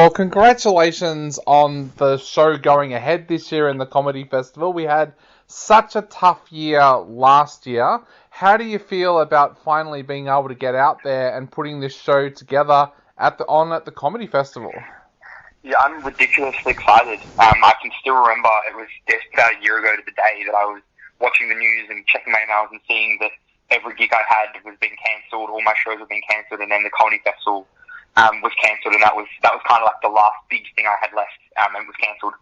Well, congratulations on the show going ahead this year in the Comedy Festival. We had such a tough year last year. How do you feel about finally being able to get out there and putting this show together at the Comedy Festival? Yeah, I'm ridiculously excited. I can still remember it was just about a year ago to the day that I was watching the news and checking my emails and seeing that every gig I had was being cancelled, all my shows were being cancelled, and then the Comedy Festival was cancelled, and that was kind of like the last big thing I had left, and it was cancelled.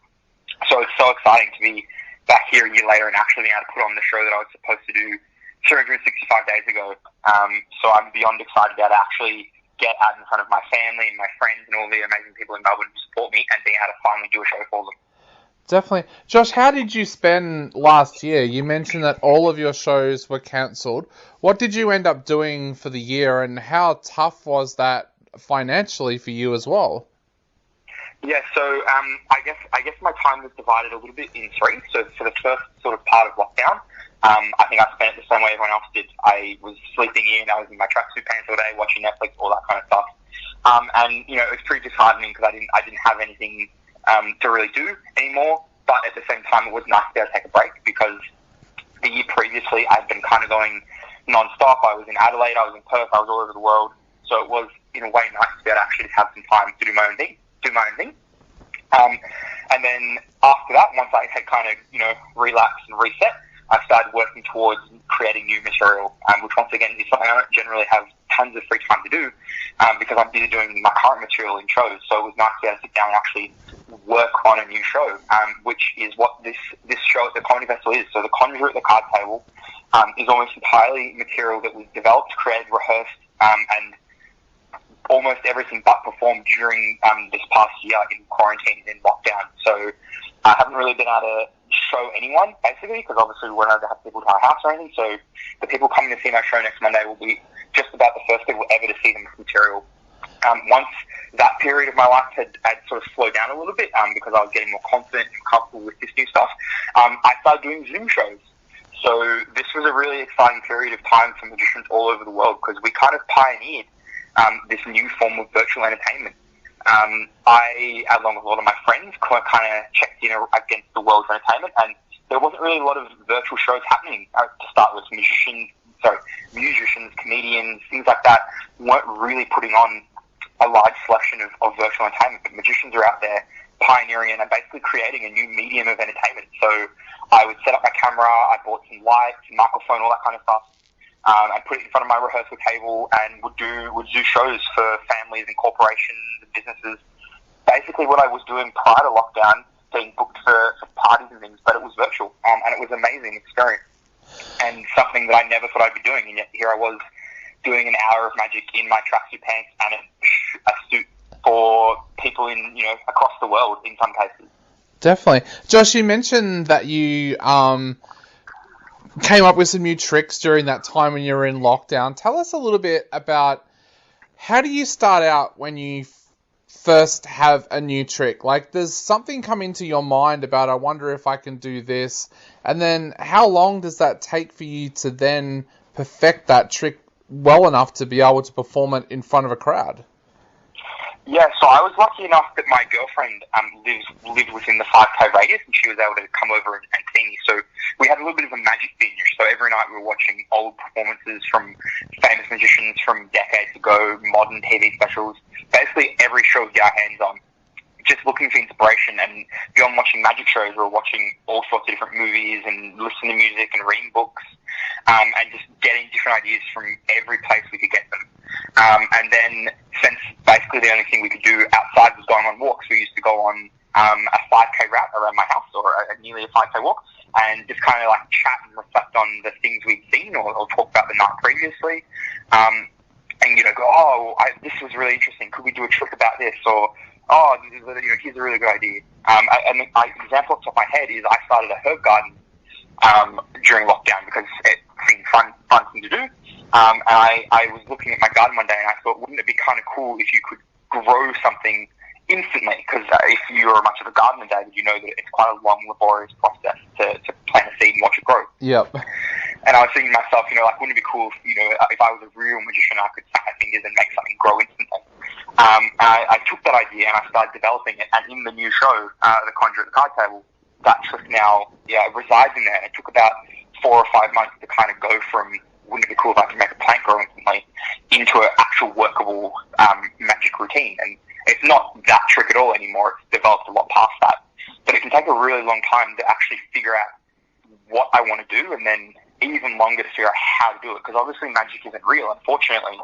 So it's so exciting to be back here a year later and actually being able to put on the show that I was supposed to do 365 days ago. So I'm beyond excited about actually get out in front of my family and my friends and all the amazing people in Melbourne who support me and being able to finally do a show for them. Definitely. Josh, how did you spend last year? You mentioned that all of your shows were cancelled. What did you end up doing for the year, and how tough was that financially for you as well? Yeah, so I guess my time was divided a little bit in three. So for the first sort of part of lockdown, I think I spent it the same way everyone else did. I was sleeping in, I was in my tracksuit pants all day, watching Netflix, all that kind of stuff. And you know, it was pretty disheartening because I didn't have anything to really do anymore. But at the same time, it was nice to be able to take a break because the year previously I'd been kind of going non-stop. I was in Adelaide, I was in Perth, I was all over the world. So it was in a way nice to be able to actually have some time to do my own thing. And then after that, once I had kind of, you know, relaxed and reset, I started working towards creating new material, which once again is something I don't generally have tons of free time to do because I'm busy doing my current material in shows. So it was nice to be able to sit down and actually work on a new show, which is what this show at the Comedy Festival is. So The Conjurer at the Card Table is almost entirely material that was developed, created, rehearsed, and almost everything but performed during this past year in quarantine and in lockdown. So I haven't really been able to show anyone, basically, because obviously we weren't able to have people to our house or anything. So the people coming to see my show next Monday will be just about the first people ever to see the material. Once that period of my life had sort of slowed down a little bit because I was getting more confident and comfortable with this new stuff, I started doing Zoom shows. So this was a really exciting period of time for magicians all over the world because we kind of pioneered this new form of virtual entertainment. I, along with a lot of my friends, kind of checked in against the world's entertainment, and there wasn't really a lot of virtual shows happening to start with. Musicians, comedians, things like that weren't really putting on a large selection of virtual entertainment, but magicians are out there pioneering and basically creating a new medium of entertainment. So I would set up my camera, I bought some lights, microphone, all that kind of stuff, and put it in front of my rehearsal table and would do shows for families and corporations and businesses. Basically what I was doing prior to lockdown, being booked for parties and things, but it was virtual, and it was an amazing experience and something that I never thought I'd be doing, and yet here I was doing an hour of magic in my tracksuit pants and a suit for people in, you know, across the world in some cases. Definitely. Josh, you mentioned that you came up with some new tricks during that time when you were in lockdown. Tell us a little bit about how do you start out when you first have a new trick? Like, there's something come into your mind about, I wonder if I can do this, and then how long does that take for you to then perfect that trick well enough to be able to perform it in front of a crowd? Yeah, so I was lucky enough that my girlfriend lived within the 5K radius, and she was able to come over and see me. So we had a little bit of a magic binge. So every night we were watching old performances from famous magicians from decades ago, modern TV specials, basically every show we get our hands on, just looking for inspiration. And beyond watching magic shows, we were watching all sorts of different movies and listening to music and reading books, and just getting different ideas from every place we could get them. And then, since basically the only thing we could do outside was going on walks, we used to go on a 5K route around my house, or nearly a 5K walk, and just kind of like chat and reflect on the things we'd seen or talk about the night previously. And, you know, go, this was really interesting. Could we do a trick about this? Or, here's a really good idea. And an example off the top of my head is I started a herb garden during lockdown because it seemed fun thing to do. And I was looking at my garden one day and I thought, wouldn't it be kind of cool if you could grow something instantly? Because if you're much of a gardener, David, you know that it's quite a long, laborious process to plant a seed and watch it grow. Yep. And I was thinking to myself, wouldn't it be cool if I was a real magician, I could snap my fingers and make something grow instantly. I took that idea and I started developing it. And in the new show, The Conjurer at the Card Table, that trick now resides in there. And it took about 4 or 5 months to kind of go from, wouldn't it be cool if I could make a plank grow instantly, into an actual workable magic routine. And it's not that trick at all anymore. It's developed a lot past that. But it can take a really long time to actually figure out what I want to do, and then even longer to figure out how to do it. Because obviously magic isn't real, unfortunately.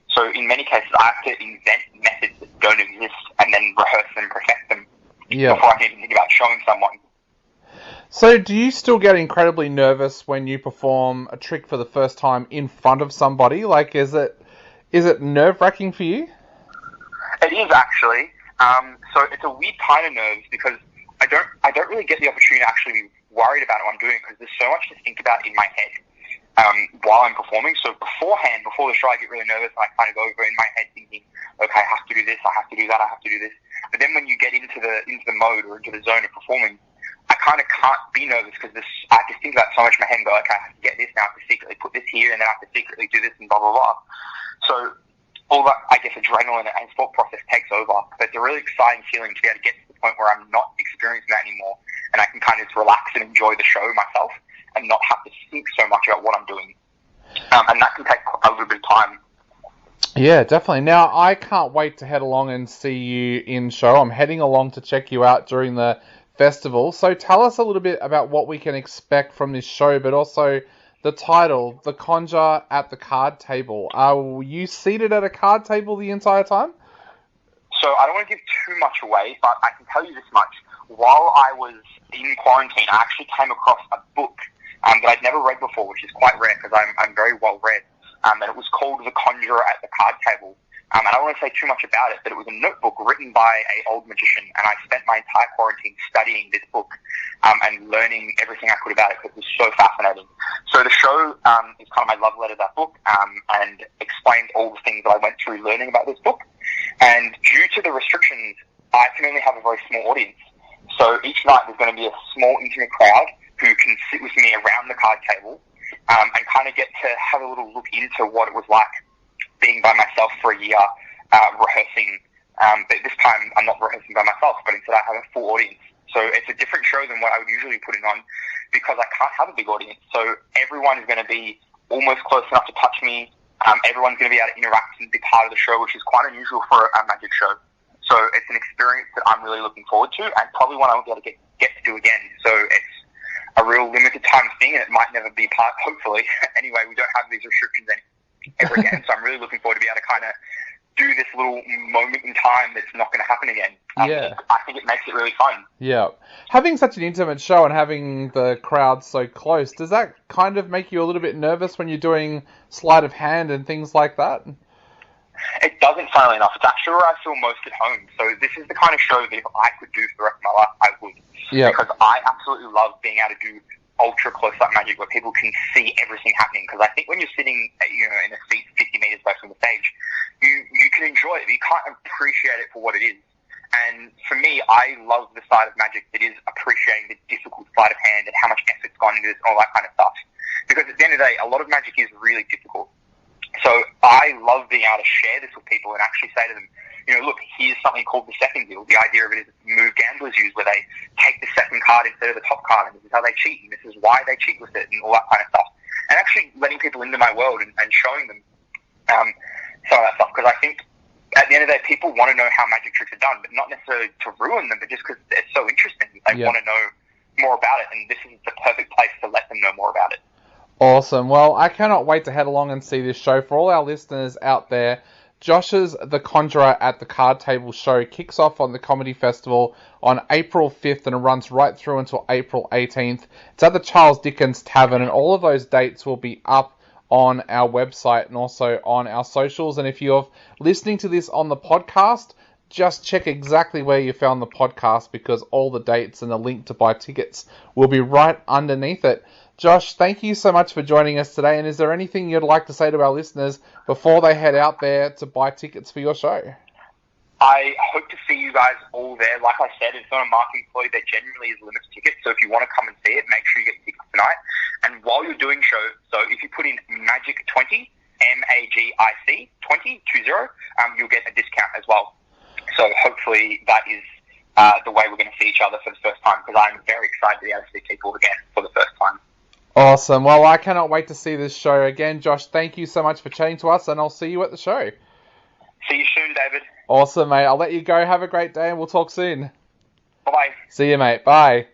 So in many cases, I have to invent methods that don't exist and then rehearse them, perfect them before I can even think about showing someone. So do you still get incredibly nervous when you perform a trick for the first time in front of somebody? Like, is it nerve-wracking for you? It is, actually. So it's a weird kind of nerves because I don't really get the opportunity to actually be worried about what I'm doing because there's so much to think about in my head while I'm performing. So before the show, I get really nervous and I kind of go over in my head thinking, okay, I have to do this, I have to do that, I have to do this. But then when you get into the mode or into the zone of performing, I kind of can't be nervous because I have to think about so much in my head and go, okay, I have to get this now, I have to secretly put this here, and then I have to secretly do this and blah, blah, blah. So all that, I guess, adrenaline and thought process takes over. But it's a really exciting feeling to be able to get to the point where I'm not experiencing that anymore and I can kind of just relax and enjoy the show myself and not have to think so much about what I'm doing. And that can take a little bit of time. Yeah, definitely. Now, I can't wait to head along and see you in show. I'm heading along to check you out during the festival. So tell us a little bit about what we can expect from this show, but also the title, The Conjurer at the Card Table. Are you seated at a card table the entire time? So I don't want to give too much away, but I can tell you this much. While I was in quarantine, I actually came across a book that I'd never read before, which is quite rare because I'm very well read. And it was called The Conjurer at the Card Table. And I don't want to say too much about it, but it was a notebook written by an old magician, and I spent my entire quarantine studying this book and learning everything I could about it because it was so fascinating. So the show is kind of my love letter to that book and explains all the things that I went through learning about this book. And due to the restrictions, I can only have a very small audience. So each night there's going to be a small intimate crowd who can sit with me around the card table and kind of get to have a little look into what it was like being by myself for a year, rehearsing. But this time I'm not rehearsing by myself, but instead I have a full audience. So it's a different show than what I would usually put it on because I can't have a big audience. So everyone is going to be almost close enough to touch me. Everyone's going to be able to interact and be part of the show, which is quite unusual for a magic show. So it's an experience that I'm really looking forward to and probably one I won't be able to get to do again. So it's a real limited time thing and it might never be part, hopefully. Anyway, we don't have these restrictions ever again. So I'm really looking forward to be able to kind of do this little moment in time that's not going to happen again. I think it makes it really fun. Yeah. Having such an intimate show and having the crowd so close, does that kind of make you a little bit nervous when you're doing sleight of hand and things like that? It doesn't, funnily enough. It's actually where I feel most at home. So this is the kind of show that if I could do for the rest of my life, I would. Yeah. Because I absolutely love being able to do ultra close-up magic where people can see everything happening. Because I think when you're sitting, in a seat 50 meters away from the stage, you can enjoy it, but you can't appreciate it for what it is. And for me, I love the side of magic that is appreciating the difficult sleight of hand and how much effort's gone into this and all that kind of stuff. Because at the end of the day, a lot of magic is really difficult. So I love being able to share this with people and actually say to them, look, here's something called the second deal. The idea of it is a move gamblers use where they take the second card instead of the top card, and this is how they cheat, and this is why they cheat with it, and all that kind of stuff. And actually letting people into my world and showing them some of that stuff, because I think at the end of the day, people want to know how magic tricks are done, but not necessarily to ruin them, but just because it's so interesting. They want to know more about it, and this is the perfect place to let them know more about it. Awesome. Well, I cannot wait to head along and see this show. For all our listeners out there, Josh's The Conjurer at the Card Table show kicks off on the Comedy Festival on April 5th and it runs right through until April 18th. It's at the Charles Dickens Tavern, and all of those dates will be up on our website and also on our socials. And if you're listening to this on the podcast, just check exactly where you found the podcast because all the dates and the link to buy tickets will be right underneath it. Josh, thank you so much for joining us today. And is there anything you'd like to say to our listeners before they head out there to buy tickets for your show? I hope to see you guys all there. Like I said, it's not a marketing ploy. There genuinely is limited tickets. So if you want to come and see it, make sure you get tickets tonight. And while you're doing show, so if you put in Magic 20, MAGIC 20, you'll get a discount as well. So hopefully that is the way we're going to see each other for the first time, because I'm very excited to be able to see people again for the first time. Awesome. Well, I cannot wait to see this show again. Josh, thank you so much for chatting to us, and I'll see you at the show. See you soon, David. Awesome, mate. I'll let you go. Have a great day, and we'll talk soon. Bye-bye. See you, mate. Bye.